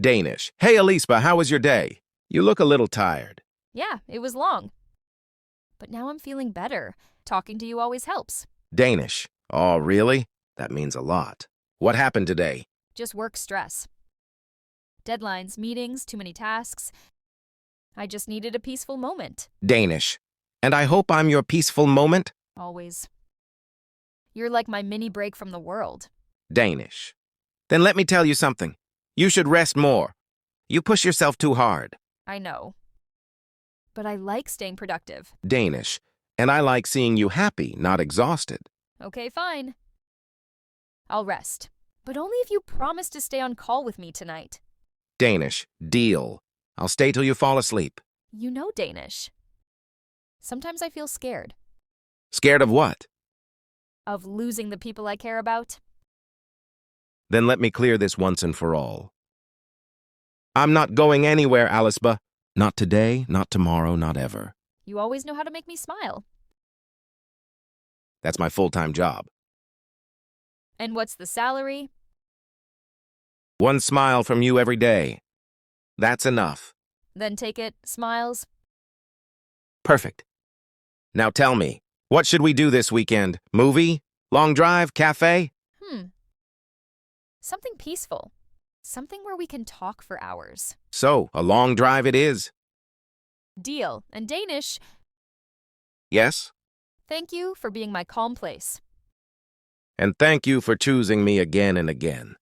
Danish. Hey, Alisbha, how was your day? You look a little tired. Yeah, it was long. But now I'm feeling better. Talking to you always helps. Danish. Oh, really? That means a lot. What happened today? Just work stress. Deadlines, meetings, too many tasks. I just needed a peaceful moment. Danish. And I hope I'm your peaceful moment? Always. You're like my mini break from the world. Danish. Then let me tell you something. You should rest more. You push yourself too hard. I know. But I like staying productive. Danish. And I like seeing you happy, not exhausted. Okay, fine. I'll rest. But only if you promise to stay on call with me tonight. Danish. Deal. I'll stay till you fall asleep. You know Danish. Sometimes I feel scared. Scared of what? Of losing the people I care about. Then let me clear this once and for all. I'm not going anywhere, Alisbha. Not today, not tomorrow, not ever. You always know how to make me smile. That's my full-time job. And what's the salary? One smile from you every day. That's enough. Then take it, smiles. Perfect. Now tell me, what should we do this weekend? Movie? Long drive? Cafe? Something peaceful. Something where we can talk for hours. So, a long drive it is. Deal. And Danish, Yes? thank you for being my calm place. And thank you for choosing me again and again.